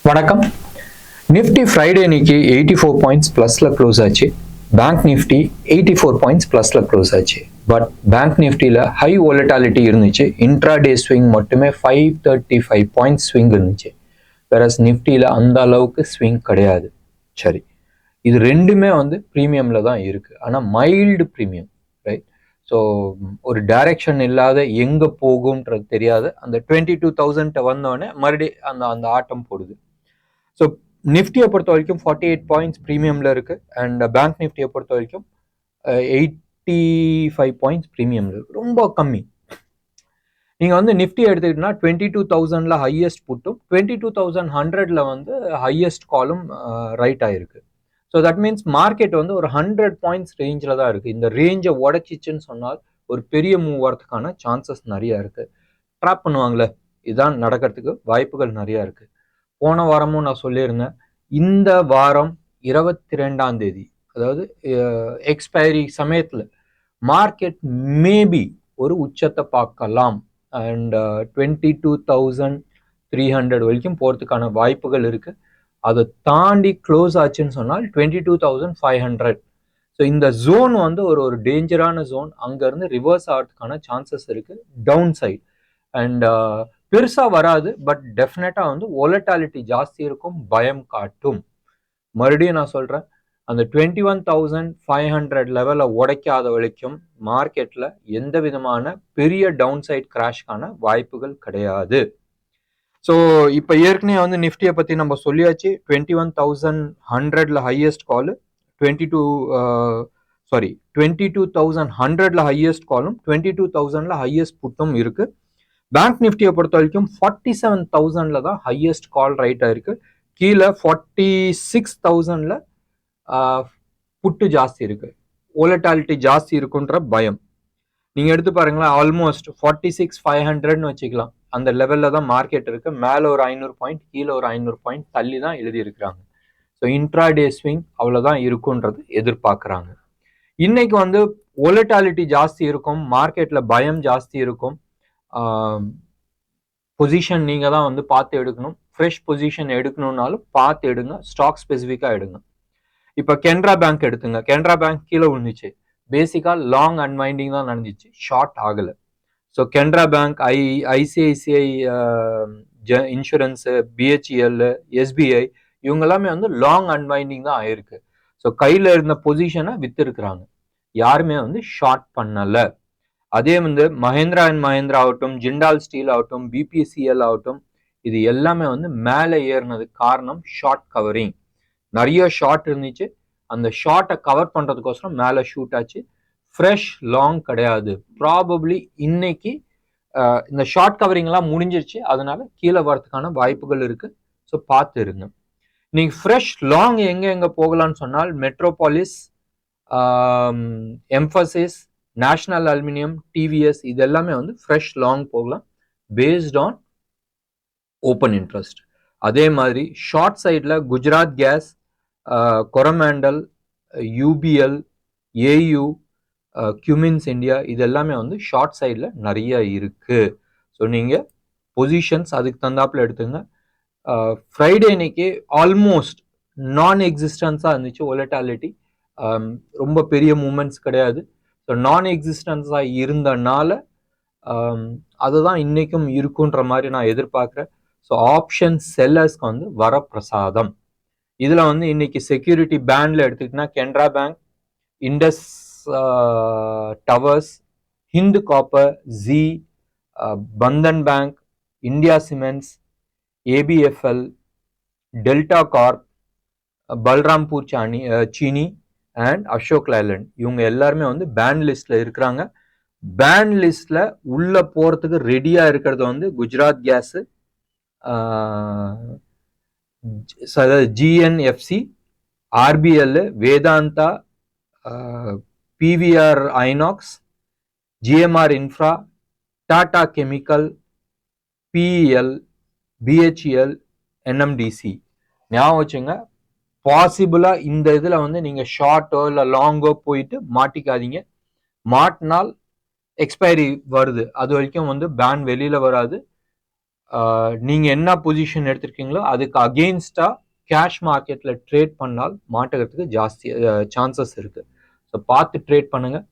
வணக்கம். Nifty Friday இன்னைக்கு 84 points ப்ளஸில் க்ளோஸ் ஆச்சு. பேங்க் நிஃப்டி 84 பாயிண்ட்ஸ் ப்ளஸில் க்ளோஸ் ஆச்சு. பட் பேங்க் நிஃப்டியில் ஹை வாலட்டாலிட்டி இருந்துச்சு. இன்ட்ராடே ஸ்விங் மட்டுமே 535 பாயிண்ட்ஸ் ஸ்விங் இருந்துச்சு. வேறஸ் நிஃப்டியில் அந்த அளவுக்கு ஸ்விங் கிடையாது. சரி, இது ரெண்டுமே ப்ரீமியமில் தான் இருக்குது. ஆனால் மைல்டு ப்ரீமியம், ரைட்? ஸோ ஒரு டைரக்ஷன் இல்லாத எங்கே போகும்ன்றது தெரியாது. அந்த 22,000 வந்தோடனே மறுபடியும் அந்த ஆட்டம் போடுது. ஸோ நிஃப்டியை பொறுத்த வரைக்கும் 48 பாயிண்ட்ஸ் ப்ரீமியமில் இருக்குது. அண்ட் பேங்க் நிஃப்டியை பொறுத்த வரைக்கும் 85 பாயிண்ட்ஸ் ப்ரீமியமில் இருக்குது. ரொம்ப கம்மி. நீங்கள் நிஃப்டி எடுத்துக்கிட்டீங்கன்னா 22,000 ஹையஸ்ட் புட்டும் 22,100 ஹையஸ்ட் காலும் ரைட் ஆகிருக்கு. ஸோ தட் மீன்ஸ் மார்க்கெட் ஒரு 100 பாயிண்ட்ஸ் ரேஞ்சில் தான் இருக்குது. இந்த ரேஞ்சை உடச்சிச்சுன்னு சொன்னால் ஒரு பெரிய மூவ் வரதுக்கான சான்சஸ் நிறையா இருக்குது. ட்ராப் பண்ணுவாங்களே, இதுதான் நடக்கிறதுக்கு வாய்ப்புகள் நிறையா இருக்குது. போன வாரமும் நான் சொல்லியிருந்தேன், இந்த வாரம் 22ஆம் தேதி, அதாவது எக்ஸ்பைரி சமயத்தில் மார்க்கெட் மேபி ஒரு உச்சத்தை பார்க்கலாம். அண்ட் 22,300 வரைக்கும் போகிறதுக்கான வாய்ப்புகள் இருக்குது. அதை தாண்டி க்ளோஸ் ஆச்சுன்னு சொன்னால் 22,500. ஸோ இந்த ஜோன் ஒரு டேஞ்சரான ஜோன். அங்கேருந்து ரிவர்ஸ் ஆகிறதுக்கான சான்சஸ் இருக்குது டவுன் சைட். அண்ட் பெருசாக வராது, பட் டெஃபினட்டாக வாலட்டாலிட்டி ஜாஸ்தி இருக்கும், பயம் காட்டும். மறுபடியும் நான் சொல்கிறேன், அந்த 21,500 லெவலை உடைக்காத வரைக்கும் மார்க்கெட்டில் எந்த விதமான பெரிய டவுன் சைட் கிராஷ்கான வாய்ப்புகள் கிடையாது. ஸோ இப்போ ஏற்கனவே நிஃப்டியை பற்றி நம்ம சொல்லியாச்சு. 21,100 ஹையஸ்ட் காலு, 22,100 ஹையஸ்ட் காலும் 22,000 ஹையஸ்ட் புட்டும் இருக்குது. பேங்க் நிஃப்டியை பொறுத்த வரைக்கும் 47,000 தான் ஹையஸ்ட் கால் ரைட் ஆயிருக்கு. கீழே 46,000 புட்டு ஜாஸ்தி இருக்கு. வாலட்டாலிட்டி ஜாஸ்தி இருக்குன்ற பயம். நீங்க எடுத்து பாருங்களேன், ஆல்மோஸ்ட் 46,500 வச்சுக்கலாம். அந்த லெவல்ல தான் மார்க்கெட் இருக்கு. மேல ஒரு 500 பாயிண்ட், கீழே ஒரு 500 பாயிண்ட் தள்ளி தான் எழுதி இருக்கிறாங்க. ஸோ இன்ட்ராடே ஸ்விங் அவ்வளோதான் இருக்குன்றது எதிர்பார்க்குறாங்க. இன்னைக்கு வாலட்டாலிட்டி ஜாஸ்தி இருக்கும், மார்க்கெட்ல பயம் ஜாஸ்தி இருக்கும். பொசிஷன் நீங்கள் தான் பார்த்து எடுக்கணும். ஃப்ரெஷ் பொசிஷன் எடுக்கணும்னாலும் பார்த்து எடுங்க, ஸ்டாக் ஸ்பெசிஃபிக்காக எடுங்க. இப்போ கெனரா பேங்க் எடுத்துங்க. கெனரா பேங்க் கீழே விழுந்துச்சு. பேசிக்காக லாங் அன்வைண்டிங் தான் நடந்துச்சு, ஷார்ட் ஆகலை. So Canara bank, ICICI insurance, BHEL, SBI இவங்க எல்லாமே லாங் அன்வைண்டிங் தான் ஆயிருக்கு. ஸோ கையில் இருந்த பொசிஷனை விற்றுருக்குறாங்க, யாருமே ஷார்ட் பண்ணலை. அதே மஹேந்திரா அண்ட் மஹேந்திரா ஆகட்டும், ஜிண்டால் ஸ்டீல் ஆகட்டும், பிபிசிஎல் ஆகட்டும், இது எல்லாமே மேலே ஏறினதுக்கு காரணம் ஷார்ட் கவரிங். நிறைய ஷார்ட் இருந்துச்சு, அந்த ஷார்ட்டை கவர் பண்ணுறதுக்கோசரம் மேலே ஷூட் ஆச்சு. ஃப்ரெஷ் லாங் கிடையாது. ப்ராபப்ளி இன்னைக்கு இந்த ஷார்ட் கவரிங்லாம் முடிஞ்சிருச்சு, அதனால கீழே வரதுக்கான வாய்ப்புகள் இருக்கு. ஸோ பார்த்து இருங்க. இன்னைக்கு ஃப்ரெஷ் லாங் எங்கே போகலான்னு சொன்னால் Metropolis, Mphasis, National Aluminium, TVS இது எல்லாமே ஃப்ரெஷ் லாங் போகலாம் பேஸ்ட் ஆன் ஓப்பன் இன்ட்ரெஸ்ட். அதே மாதிரி ஷார்ட் சைடில் Gujarat gas, Coromandel, UPL, AU, Cummins India இது எல்லாமே ஷார்ட் சைடில் நிறைய இருக்கு. ஸோ நீங்கள் பொசிஷன்ஸ் அதுக்கு தந்தாப்புல எடுத்துங்க. ஃப்ரைடே இன்னைக்கு ஆல்மோஸ்ட் நான் எக்ஸிஸ்டன்ஸாக இருந்துச்சு வாலட்டாலிட்டி. ரொம்ப பெரிய மூமெண்ட்ஸ் கிடையாது. ஸோ நான் எக்ஸிஸ்டன்ஸாக இருந்தனால அதுதான் இன்னைக்கும் இருக்குன்ற மாதிரி நான் எதிர்பார்க்குறேன். ஸோ ஆப்ஷன் செல்லர்ஸ்க்கு வரப்பிரசாதம். இதில் இன்னைக்கு செக்யூரிட்டி பேண்டில் எடுத்துக்கிட்டா Canara bank, Indus Towers, Hindu copper, ஜி, Bandhan bank, India cements, ABFL, Delta Corp, Balrampur Chini and Ashok Leyland இவங்க எல்லாருமே பேன் லிஸ்ட்ல இருக்கிறாங்க. பேன் லிஸ்ட்ல உள்ள போறதுக்கு ரெடியா இருக்கிறது Gujarat Gas, GNFC, RBL, Vedanta, PVR INOX, GMR Infra, Tata chemical, BEL, BHEL, NMDC. ஞாபகம் வச்சுங்க, பாசிபிளா இந்த இதுல நீங்க ஷார்ட்டோ இல்ல லாங்கோ போயிட்டு மாட்டிக்காதீங்க. மாட்டினால் எக்ஸ்பைரி வருது, அது வரைக்கும் பேன் வெளியில வராது. நீங்கள் என்ன பொசிஷன் எடுத்திருக்கீங்களோ அதுக்கு அகெயின்ஸ்டாக கேஷ் மார்க்கெட்டில் ட்ரேட் பண்ணால் மாட்டுறதுக்கு ஜாஸ்தி சான்சஸ் இருக்குது. ஸோ பார்த்து ட்ரேட் பண்ணுங்கள்.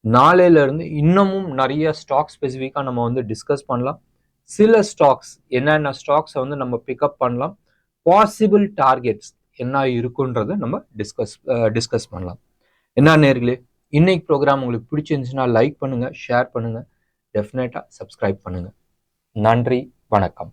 நாளையிலேருந்து இன்னமும் நிறைய ஸ்டாக் ஸ்பெசிஃபிக்காக நம்ம வந்து டிஸ்கஸ் பண்ணலாம். சில ஸ்டாக்ஸ் என்னென்ன ஸ்டாக்ஸை வந்து நம்ம பிக்கப் பண்ணலாம், பாசிபிள் டார்கெட்ஸ் என்ன இருக்குன்றதை நம்ம டிஸ்கஸ் பண்ணலாம். என்ன நேர்களே, இன்னைக்கு ப்ரோக்ராம் உங்களுக்கு பிடிச்சிருந்துச்சுன்னா லைக் பண்ணுங்கள், ஷேர் பண்ணுங்கள், டெஃபினட்டாக சப்ஸ்கிரைப் பண்ணுங்கள். நன்றி, வணக்கம்.